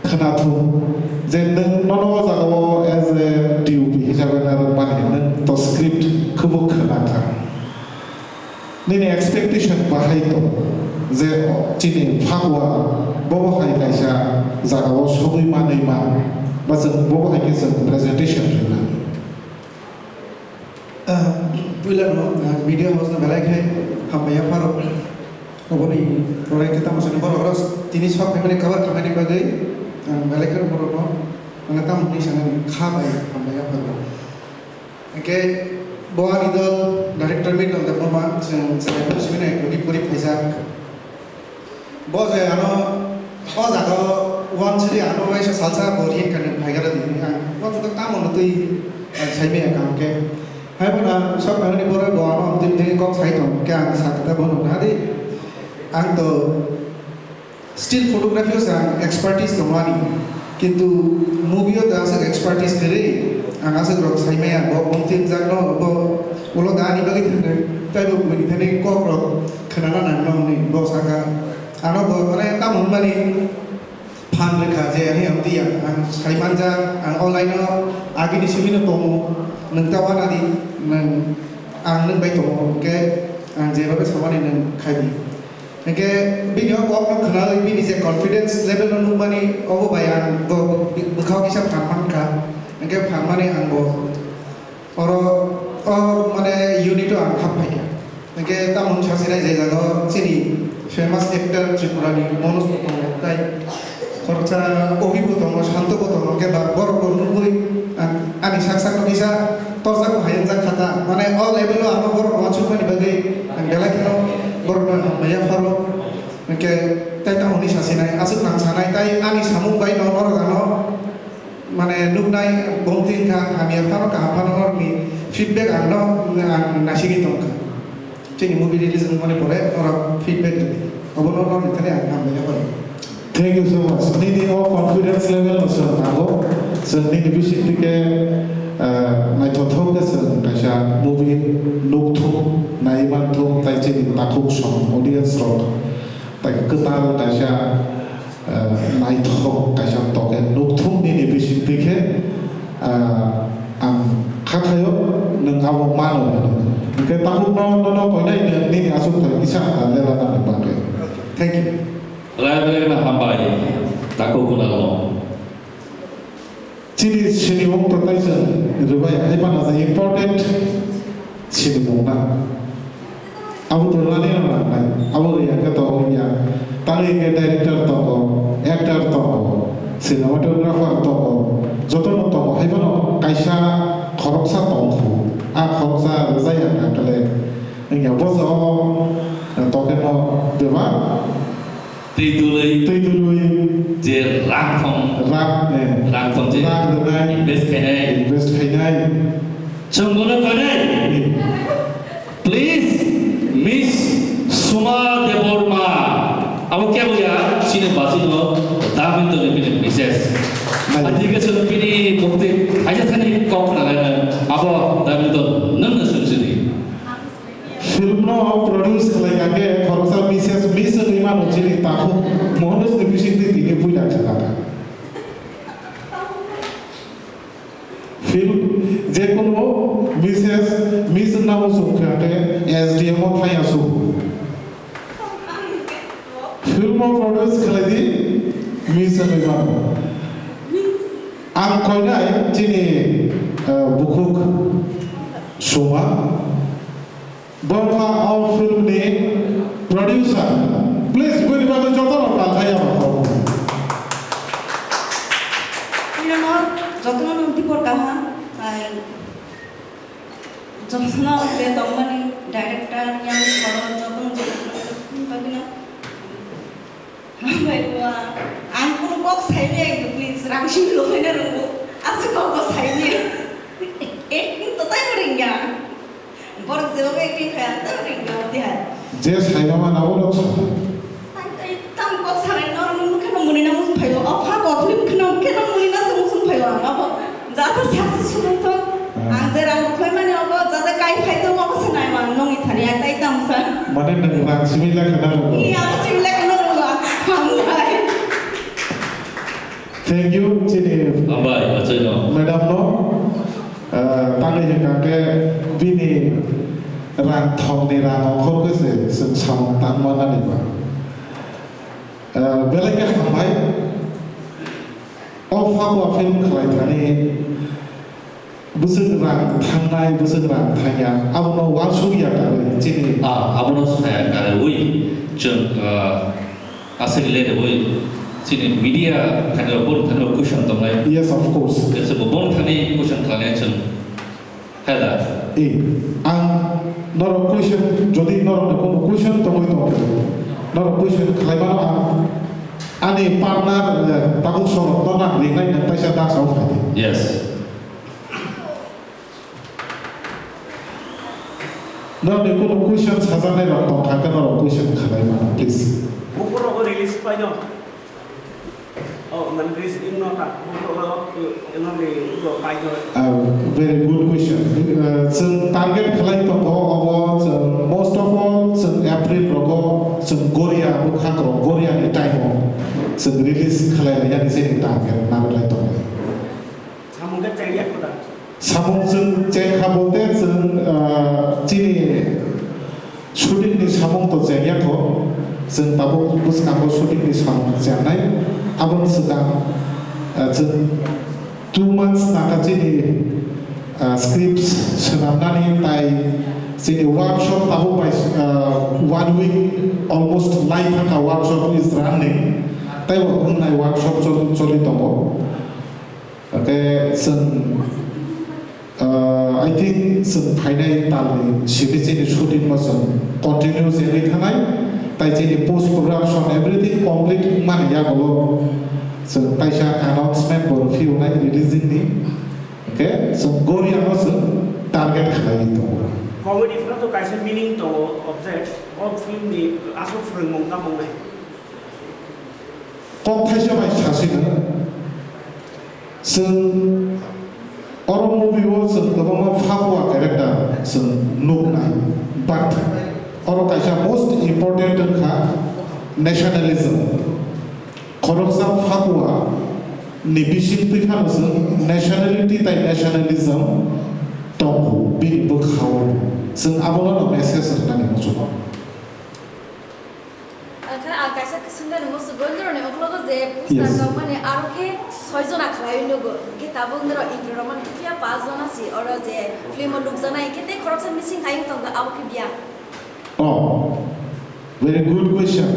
khanathu zen nono jago as a DOP hisabe na panin to script khubuk khanaka nini expectation bahai to je chini phagwa bobo hai kaisa jagao sogui manai ma basen bobo hai kisa presentation rina Pulang media house na belai kai hamaya faro koboni proyek kita masuk di bawah harus tini sok kami cover kami bagai belai kai boro no mengatam di sana khabai hamaya faro oke bawa idol director meet of the format saya pun sebenarnya puri paisa bawa saya bawa jaga wan seri wes salsa bori kan bhaigar di bawa juga tamu nanti saya me account ke hai pada sok kami ni boro bawa no tim kok saya tu kaya sakta bono nadi ang to still photography sang expertise kemani kintu movie o dasar expertise kere ang asal rok saya me bawa tim jakno bawa ulo dani bagi thane tai bo buni thane kok rok khanana nangno ni bawa saka ano bawa mana tamu mani fan lekha je ani amti ang saya manja ang online no agi di sini tomu nengtawa nadi neng ang neng baik tomu ke ang je bapak sama ni neng kaji ke bini aku neng kenal bini je confidence level neng mani aku bayang bo bekau kisah paman ka ke paman ni ang bo orang mana unit tu ang apa ya ke tamun chasina je jaga sini famous actor Tripura ni Manoj Tomu tai korcha ohi botomo shanto botomo ke ba bor bor nungui ani sak bisa torsa ko hayan jak khata mane all level lo ano bor wachu pani bagai bela kino bor no maya faro ke তাই তাহনি সাসি নাই আসুক নাং সানাই তাই আনি সামুং by নর গানো মানে নুকনাই বংতিং খা আমি ফানো কা ফানো মি ফিডব্যাক আনো নাসিগি তংকা চিনি মুভি রিলিজ মানে পরে ওরা ফিডব্যাক দিবে অবনর নিতে আম বাই পারে Thank you so much. Nini all confidence level so nago. So nini bishik dike nai thothok ke so kaisa movie nukthum naiman thum tai chini takhuk song audience rock. Tai ketal kaisa nai thok kaisa toke nukthum nini bishik dike ang khathayo nang awong mano. Ke takhuk no koinai nini asuk thai isa lela na ba. Thank you. Lain-lain hambai, takut guna lo. Ciri seni wong terkait rubaya, ini pada important seni wong na. Abu terlani nama, abu yang kata orangnya, tadi ke director toko, actor toko, cinematographer toko, jodoh toko, ini pada kaisa koroksa toko, koroksa zaya kali, ini apa sih? Toko no dewa. Tui dului je rang thong je invest khai nai chungona kanai please Miss Suma Deborma abo kya boya sine basi no damin to lebine mrs adike chun pini bokte aja thani kok na abo damin to nan na sumsidi film no produce like age khorsa mrs miss iman ochili tahu mohandas division di tini puila chaka film je kono mrs miss namu sukhate sdm thai asu film produce khaladi miss iman am koinai chini bukuk Suma Bangla of film ni producer. Please, beri baca contoh apa saya apa? Ini mah contohnya nanti perkahan, contohnya saya tahu ni director yang kalau contohnya jadi tapi na, baik wah, angkut kok saya ni itu please rangsing loh ini runggu, asal kok saya ni, itu tak beringga. Borok zero acting kaya tak ringan dia. Jess saya mana orang tu? Tapi tam kau sarai orang mungkin mungkin namun supaya apa kau film mungkin mungkin namun supaya apa? Jatuh siapa suruh tu? Angzer aku kau mana apa? Jatuh kaya kaya tu apa senai mana nong ithani ada tam sah. Mana nak simila kena lu? Iya aku simila kena lu lah. Hambai. Thank you, Cini. hambai macam no Madam no, tadi yang kakek bini rang thong ni rang okor ke se sensam tan mana ni ba. Belaknya hambai. Of aku film kelai tadi. Busuk rang thangai, busuk rang thanya. Abu no wasu ya kali Cini. abono saya kare ui chun asal le ui sini media kan bon kan cushion to nai Yes, of course. se bon thani cushion khane chun hada ang nor question যদি nor কোন question তো হইতো nor question খাইবা না ani partner tahu sorot to na ringai na taisa da sau phai yes nor ne kono question sajane ra to thake nor question খাইবা না please Buku rokok rilis apa aja? Oh, rilis ini tak? Buku rokok ini di buku aja. Very good question. Target khalai to ko about most of all April roko Goria bukan ko Goria ni time release khalai ya ni sini target na lai to. Kamu kan cari aku dah. Samung cek kabote cini shooting ni samung to cek ya ko tabu bus kamu shooting ni samung cek nai abang sedang 2 months nak cini scripts senamnani tai cini workshop tahu pai 1 week almost live ka workshop is running tai nai workshop choli tomo okay I think sen finai tali shooting shooting mas continuous ini thanai তাই যে post production everything complete মানে ইয়া বলো जों ताइसा announcement बर फिउ नाय रिलिजिं नि okay जों गोरियानो जों टारगेट खालायो दङ कमेडिफ्राथ' खायसे मिनिं दङ अबजेक्ट अफ फिल्मनि आसल फोरोंमों दा मावनाय कम थाइसा बाय सासेनो जों अर मुभिआव जों गोबां फाकुवा केरेक्टार जों नुनाय बाट अर ताइसा मोस्ट इम्पोर्टेन्ट खा नेशनलिज्म खरकसा फाकुवा नि बिसिम फैफानो जों नेशनेलिटी ताइ नेशनलिज्म दङ बिनि बोखाव जों आबोनो मेसेज होनानै मोजोबो Karena kaisa kesendan musuh gondor nih, kalau tuh poster kamu nih aroke soijon akhrain nugo, kita bundro ikroman kia pazona si, orang je film look zona kita korok se missing kain tuh gak awak biar. Oh, very good question.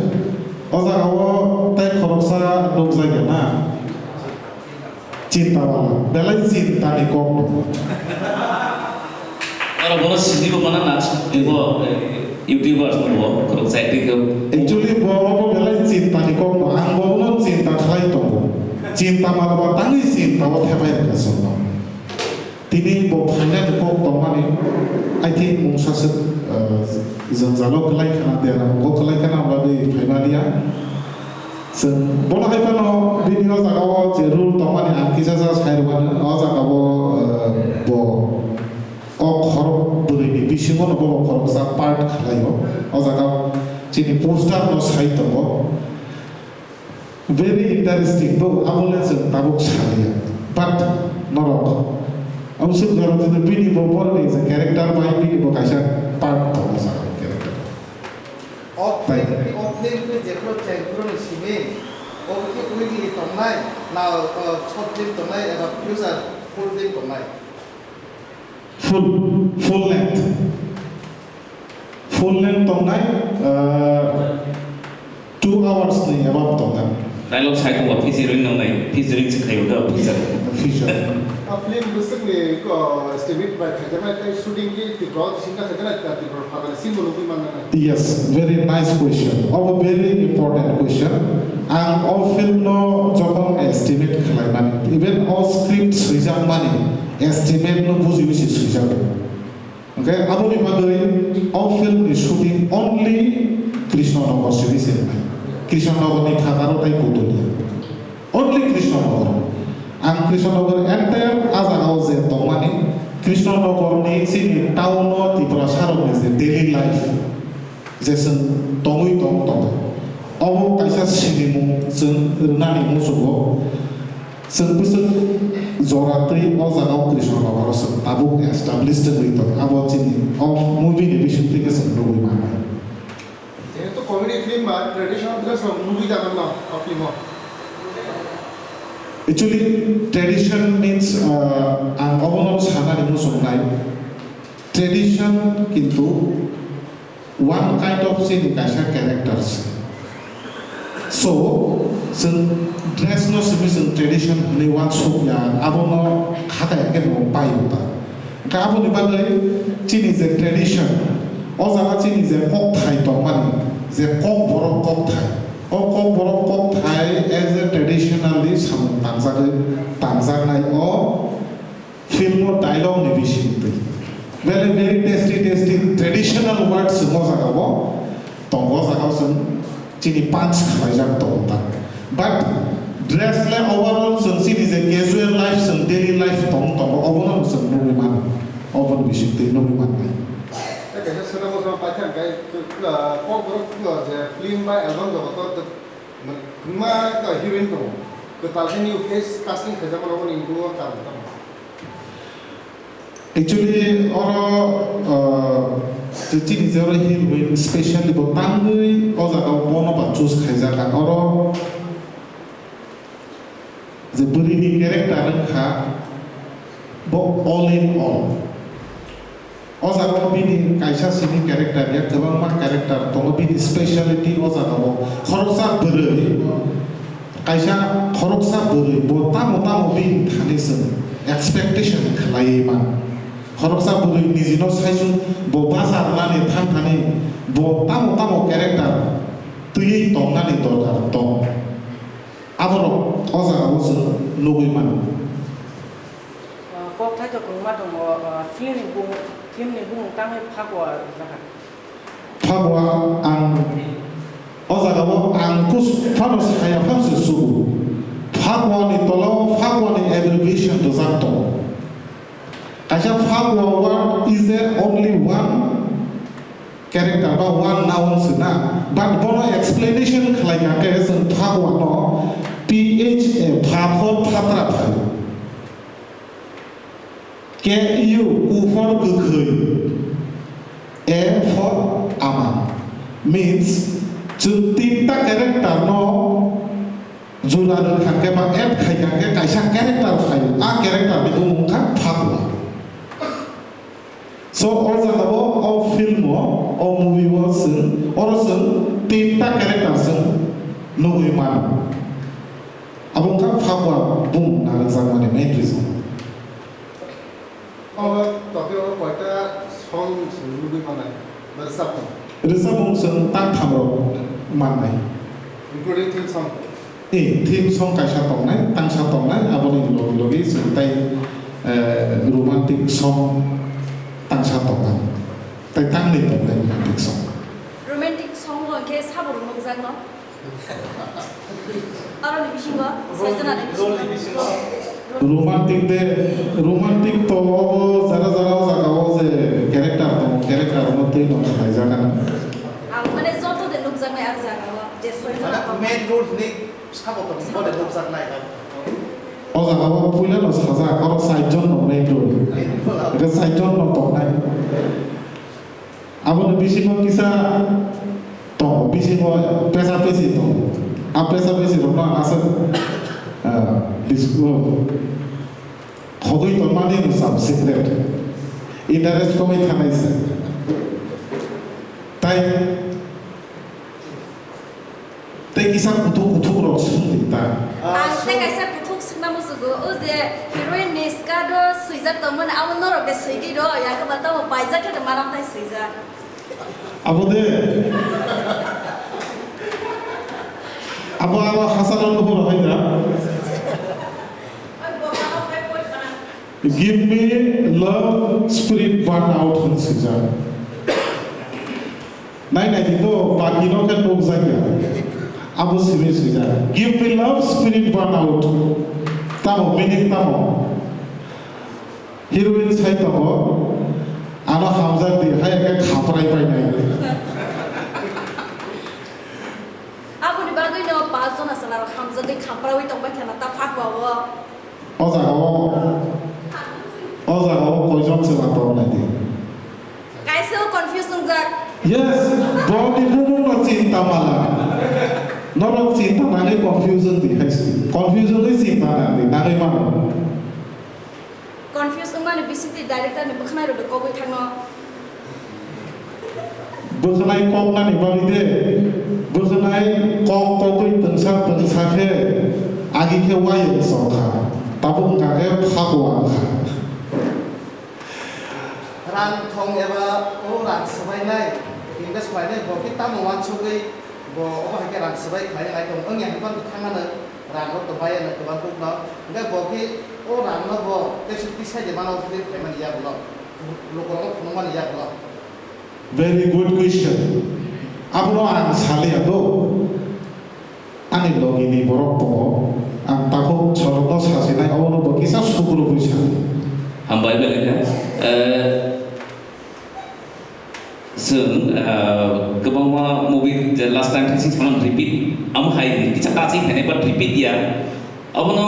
Oza awo tay koroksa look zaya na, cinta wala, belai cinta ni kok. Orang boros sini mana nas, ibu YouTuber semua, kalau saya itu Actually, bawa belai cinta ni kok, ang bawa cinta khlai to, cinta malah tangi cinta wat hebai kasih. Tini bawa hanya kok to mani, I think mungsa se zanzalo kelai kana dia, kok kelai kana bagi hebai dia. Sen bola hebai no video zagawa jerul to mani angkisa sa sairwan, zagawa bo खरक बुरैनि बिसिङाव नबो खरकसा part खालायो अजागाव जिनि पोस्टार न site दङ very interesting बो आबोले जों दाबो सालिया बाट नरक आमसु गरम दिन बिनि बो परनि जे क्यारेक्टार बाय बिनि बो कायसा पार्ट दङ जागा क्यारेक्टार ऑफलाइन जेखो चेकफोरनि सिमे ओके कुइनि तंनाय ना शॉर्ट फिल्म तंनाय एबा फ्यूचर फुल फिल्म तंनाय full length tongnaय 2 hours ni above tongnaय dialog saya tuh waktu featuring nonai, featuring sekali udah bisa. feature film बुसुंनि एस्टिमेट बाय खाजमा tay shooting ki tikot singa khajana ta tikot phabale simbolo ki manna yes very nice question of a very important question and all film no jokon estimate khlai mani even all script sujak mani estimate no buji buji sujak okay aboni bagai all film is shooting only Krishnanagar series Krishnanagar ni khagaro tai kotolia only Krishnanagar ang Krishnanagar entire azagao je tomani Krishnanagar ni sini town no Tripura Sharon is the daily life जेसन तंगुई तंग तंग अब कायसा सिनिमु जों रनानि मुसुगो जों बिसोर जरात्रि अ जागाव कृष्णनगर जों दाबो एस्टाब्लिश्ड गई तंग अब चिनि अफ मुभिनि बिसुंतिके जों लुबै मानाय जेहेतु कमेडी फिल्म बा ट्रेडिशनल प्लस मुभि जागोन ना film Actually, tradition means ang obono sanani musungay tradition kintu one kind of sin kaisa characters so sun dress no submission tradition ni one so ya abono khata ke no payuta ka aboni bagai chini je tradition o jaga chini je kok thai to mani je kok boro kok thai o kok boro kok thai as a traditionally sam tangjagnai o film or dialogue ni bishimte very tasty traditional words mo jagao tongo jagao sun chini punch khlai jak tonta but dress le overall sun chini je casual life sun daily life tong obono sun no man obon bishimte no man nai kaisa sena mo sama pacan kai ko bro je film ba album do to ma ka heroine to ke talhe new face casting khajama no ni go ta actually oro chini zero heroine especially bo tangui o jaga bono ba choose khaija ka oro je burini character kha bo all in all o jaga bini kaisa sini character ya gobang ma character to bini speciality o jaga bo khoroksa burui kaisa khoroksa burui bo tamo bin thanisung expectation khlai ma खरकसा बुरै निजिनो साइजु बो बाजार नानि थांथानि बो तामो character tui tong nani dorkar tong aborok oza ozo nugui man kok thay cho cùng mắt đồng phim này bung tăng hay phá qua ra phagwa ang oza gabo ang kus phanos kaya phamsu su phagwa ni tolo phagwa ni abbreviation to zanto kaisa phagwa word is there only one character ba one noun sina but bono explanation khlai ka ke sun phagwa no ph phapho phatra phai ke yu u for kukhoi a for ama means chu tinta character no jula ru khake ba add khai ka ke kaisa character phai a character bi tu kha phagwa so oza gabo o film o movie was orson tinta character sun nugui man abong kha phagwa bung na zamane main reason tapi orang kuota song seluruh mana bersab Resabung sun tak thamro man nai including theme song theme song kaisa tong nai tang sa tong nai aboni logi sun tai romantic song tang sa tong nai tai tang ni tong nai romantic song lo ke sabur mo zang no aro ni bising ba sajana ni bising romantic to zara zagao je character mo te no khai jaga na mane joto de look jang nai ar jaga je sajana main road ni sabo to mo de look jang nai o zagao puila no saja karo saijon no main road এটা saijon no to nai abon bising kisa to bising pesa pesi to a pesa pesi ro na asa disco khogoi to mane no sab secret interest ko mai thanai se tai te kisa kutu ro ta te kaisa kutu sna musugo o je heroine neska do suiza to man awon no ro ke suigi do ya ka bata mo paisa ke de maram tai suiza abode abo hasaran ko hoida give me love spirit burn out hansiza nai dito pagino kan log jaya abo sibe siza give me love spirit burn out tamo meaning tamo heroine sai tamo ana hamza di hai ka khaprai pai nai abu ni bagoi no paso na sala hamza de khaprawi tong ba khana ta phakwa wo oza koijon se bato nai di kaisa confusing jak yes body bumu no cinta mala no cinta nai confusion di hai confusion di cinta nai mano confuse ngani bisiti director ni bukhnai ro ko boi thangno bukhnai kok nani bali de bukhnai kok koi tengsa khe agi khe wayo sokha tabung ka ke phakwa kha ran thong eba o ran sabai nai indes bai nai bo ki tam wan chugai bo o ha ke ran sabai khai nai tong ang yang ban thanga na ran ro to bai na to ban puk na ga bo ki o ran na bo te sukti sai de banau de peman ya bo lo ko no man ya bo very good question abno ang sale ado ani logini borok to ang tako chorono sasinai awno bo kisa sukuru buisa hambai bele ka गोबां movie last time थाइसिं सामान repeat आम हाय किसा काजि थाने but repeat या अबनो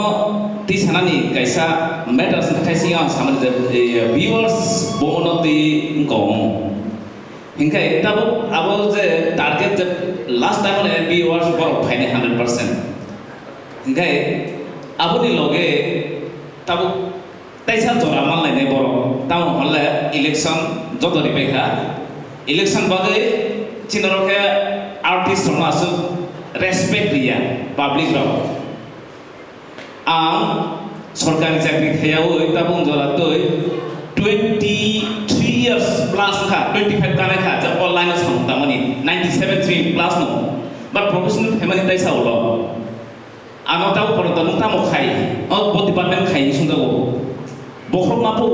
ति सानानि काइसा matters थाइसिं आं सामान जे viewers बोनो ति गम हिंखाय ताबो आबो जे टारगेट जे लास्ट टाइम ने व्यूअर्स बर फाइने 100% हिंखाय आबोनि लगे ताबो ताइसा जरा मान लाइने बर ताव हले इलेक्शन जदरि पेखा इलेक्शन बागै चिनरके आर्टिस्ट होना सु रेस्पेक्ट दिया पब्लिक रो आं सरकारी चाकरी खायाव ताबुं जरा तय 23 years plus का 25 का खा जब ऑनलाइन संता मनी 97 3 plus नो but professional family tay sao lo ano tahu pernah tahu tamu khai oh buat department khai sudah go bokrok mapu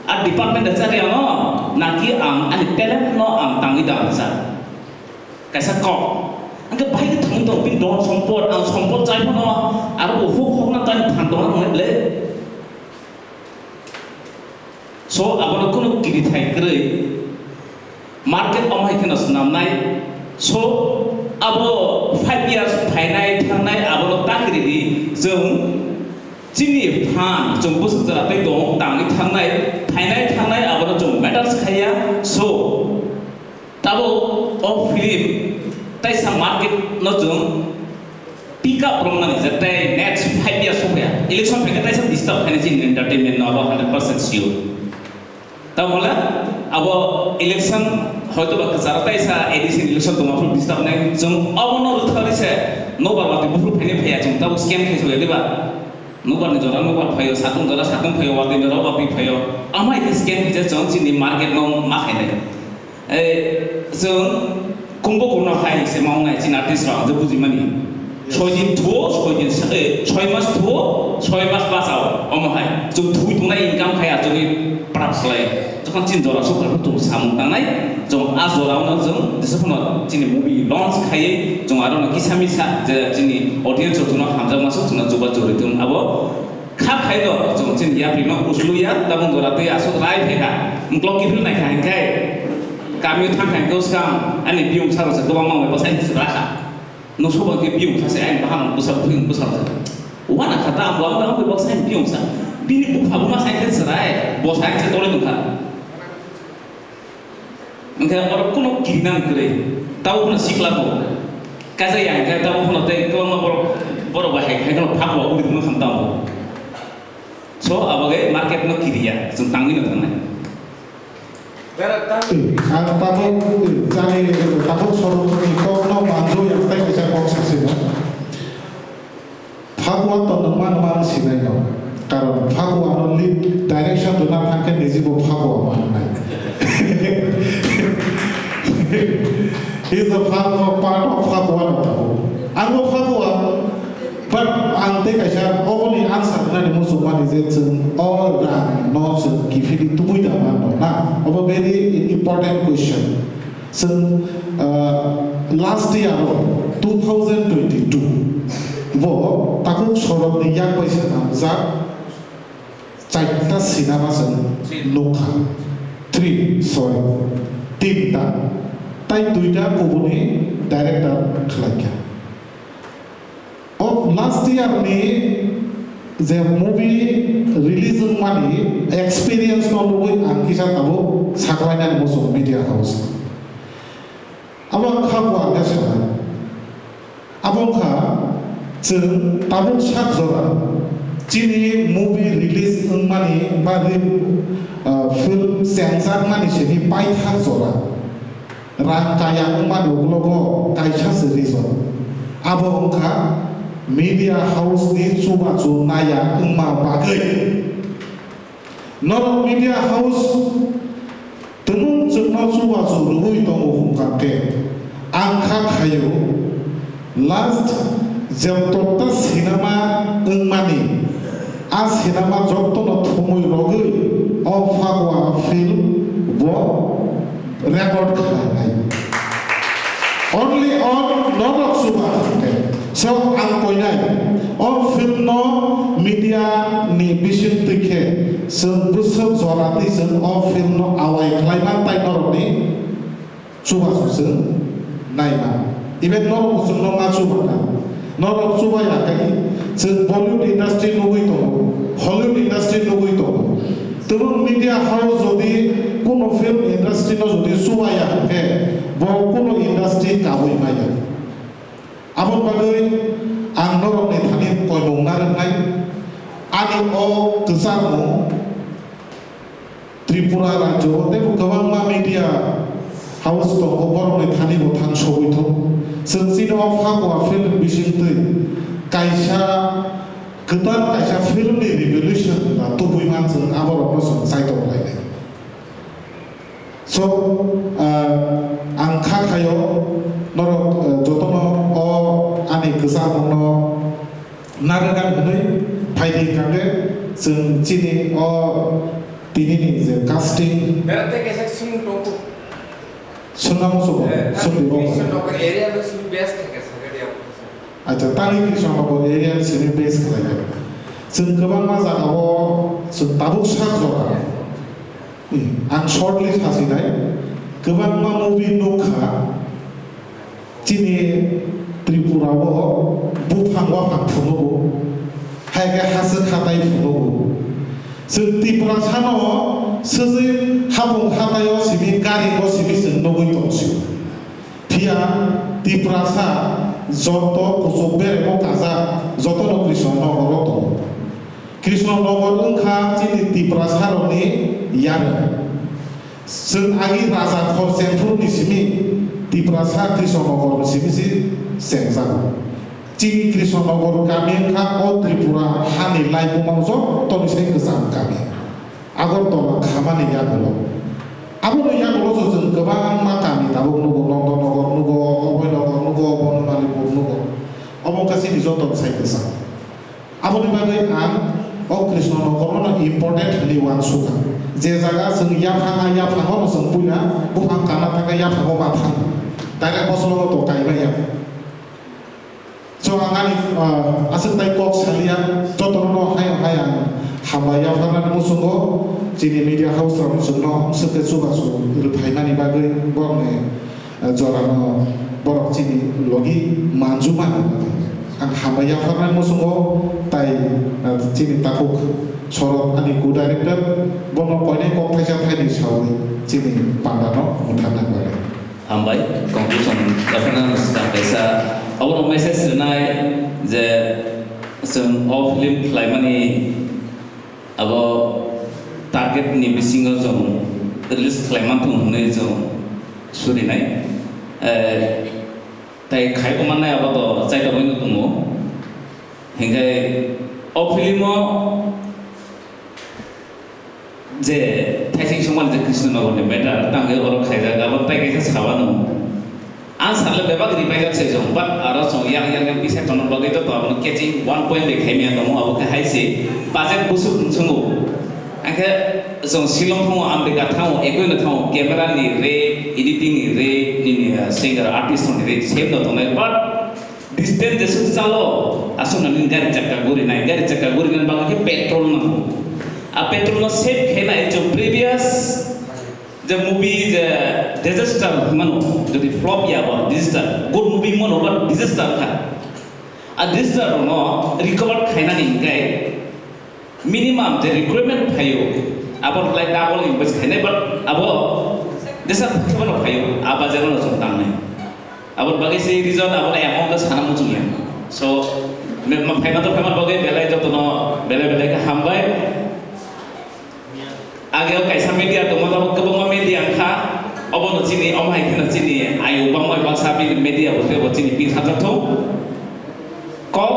at department dasar yang no nanti ang ada talent no ang tangi dah dasar kaisa kok angkat baik thang dong pin don sompot ang sompot cai pun no aru huk na tan thang dong ang le so abang kuno kiri thai kere market omai kena senam nai so abo 5 years फाइनाय थांनाय आबो तांगिरि दि जों जिनि फान जों बोसोरातै दं तांनि थांनाय फाइनाय थांनाय आबो जों मेडल्स खाया सो ताबो अफ फिल्म ताइसा मार्केट न जों पिक अप रमनानि जते नेक्स्ट 5 years होया इलेक्शन फैगा ताइसा डिस्टर्ब खाने जिन एंटरटेनमेंट न अब 100% सियोर ताबोला अब इलेक्शन হয়তো বা যারাতাই সা এডিসি ইলেকশন তো মাফুল ডিস্টার্ব নাই जों अवनो रुथारिसे नोबार माते बुफुल फैने फैया जों ताबो स्कैम खेसो देबा नोबार नि जरा नोबार फैयो सातुं जरा सातुं फैयो वाते जरा बापि फैयो आमा इदि स्कैम खेसे जों जिनि मार्केट नो मा खायने ए जों कुंबो गुना हाय से मावनाय जिन आर्टिस्ट रा जो बुजिमानि 6 दिन थो 6 दिन 6 मास थो 6 मास बासाव अमहाय जों थुइ थुनाय इनकाम खाया जोंनि प्राप्सलाय जखन जिन जरा सफर तो सामु तांनाय जों आजरावनो जों जेसेखनो जिनि मुभि लॉन्च खायै जों आरो किसामिसा जे जिनि ऑडियन्स जों हामजामासो जों जोबा जरितों आबो खा खायदो जों जिन या प्रिमा उसलुया दाबुं जरातै आसो राय फेगा मुक्लक किफिल नाय खायखाय गामि थांखायखौ सिगां आंनि बियुं सारसे गोबां मावबाय बसाय राखा न सबा के बियुं सासे आइन बाहाम बोसार फैन बोसार वाना खाता आमबो आमबो बसाय बियुं सा बिनि बुफाबो मा साइकेल सराय बसाय से तोले दुखा Engkau orang kuno kirinan kere, tahu kuno sikla ko, kaza ya engkau tahu kuno teh kau mau boro bahaya, engkau nak pak bawa udah kuno tahu. So abagai market no kiriya, tentang ini tentang. tahu cari tahu soal kau no bantu yang teh bisa kau saksi no. Fakwa to nama sini no, karena fakwa no lead direction tu nak angkat nezibo fakwa mana. He's a part of Fakwa. Ang Fakwa, but ang take a only answer na the Muslim is it all that not give it to Buddha. Now, of a very important question. So, last year, 2022, wo takut sorot di yang paisa namza, China cinema sen Nukha. 3 sorry 3টা তাই 2টা কোবনে director খেলাইয়া of last year নি যে movie release মানে experience নলুই আংকিসা তাবো সাকলাইনার মসো media house আবো খাবো আগে সাবাই আবো খা जों তাবো সাত জরা চিনি মুভি রিলিজ মানে বা film sensor mana sih ni paithan zora rangkaian umat oglogo kaisa serizon abo ongka media house ni coba naya umma bagai nor media house tenung jengno coba rubui tongo hungkake angka kayu last jam tota cinema umani as cinema jokto no thumui rogui of Fakwa film wo record khalai only on norok suba so ang koinai of film no media ni bisin tikhe sung busuk zorati sung of film no awai khlaiman tai norok ni suba sung naima even norok sung no ma suba norok suba ya kai sung Bollywood industry no to Hollywood industry no to Turun media house jadi kuno film industry no jadi suaya bawa kuno industry kawin maya. Abang bagai angdor ni thani koi dongnar nai ani o kesamu Tripura Rajo debu kawang ma media house to obor ni thani bo thang shoboi to sengsi no Fakwa film bisin tu kaisa Ketan kaisa film ni revolution na tubuh iman sen abor onoson saito lai. So angka kayo norok jotono o ani kesa mono naregan hnoi phaidi kangge जों chini o tinini je casting berarti kayak sing toko sunam subo subi bo toko area lu sing best kayak dia aja tali Krishna bo area sini base kala जों गोबां मा जागाव जों Tabuk sak जरा आं shortly सासिनाय गोबां मा movie नुखा chini Tripura bo bufangwa phangfuno haige hase khatai funo जों Tripura sano seze habung hatayo sibi gari bo sibi जों नगै दंसि फिया Tripura sa joto kusubere bo kaza joto no Krishna nogoro to Krishna nogor ungkha chini Tripura saroni yar जों agi raja khor senfur ni simi Tripura sa Krishna nogor simi si sengsa chini Krishna nogor kami kha o Tripura hani lai bumangjo to ni seng kesam kami agor to khamani yagolo agor yagolo so जों गोबां मा kami tabuk nugo nongdo nogor nugo oboi nogor nugo bono malipur nugo omong kasi ni joto sai kesam aboni bagai ang o Krishna nogor no important ni wan suka je jaga जों ya phanga जों puina bufang kana taka ya phango ma phang daga bosolo to kai ba ya so angani asuk tai kok salia totorno hayang hamaya phana musungo chini media house ram sunno suke suga su rupaimani bagai borne jorano borok chini logi manjuma ang hamaya phana musungo tai chini takuk sorot ani ku director bono poine kok thaisa thaini sawi chini pandano muthana bare hambai conclusion karena sampai sa awal message senai je sem of film klaimani abo target ni bisingo jong release klaiman tu hune jong suri nai tai khai ko manai abo to chai to boi tumo hingai of filmo je taising songman je Krishna nogor ni beta tangai oro khaija gabon tai kaisa sabano an sarle beba gri bai se jong but aro song yang bisa tono bagai to abon catching 1 point de khaimia to mo abo ka haise budget busuk sungu angke song silong thong america thong ekoi na thong camera ni re editing ni re ni singer artist ni re same no to but distance jesu chalo asun nan gari chakka guri nan bagai petrol na petrol no save khena e jo previous the movie the disaster mano the flop ya ba disaster good movie mano but disaster kha a disaster no recover khaina ni gai minimum the requirement phayo about like double invest khaina but abo disaster khaba phayo aba jano no chungtang nai abo bagai se reason abo amount sana mu chungya so ma phaima to phama bagai belai joto no belai ka hambai ageo kaisa media to moto kebong media kha obo no chini omai khena chini ayu bangoi bangsa bi media bote bo chini 20,000 tho ko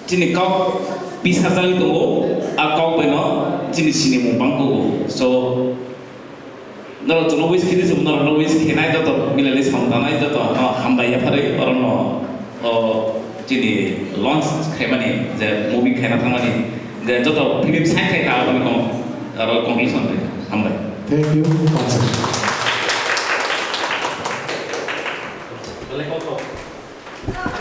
chini ko 20,000 to a ko beno chini sini mo bangko so naro to nois khini so naro nois khenai to milale samdanai to hambai ya phare orono o chini launch khaimani je movie khaina thamani je joto film sai khai ta abani ko conclusion hambai thank you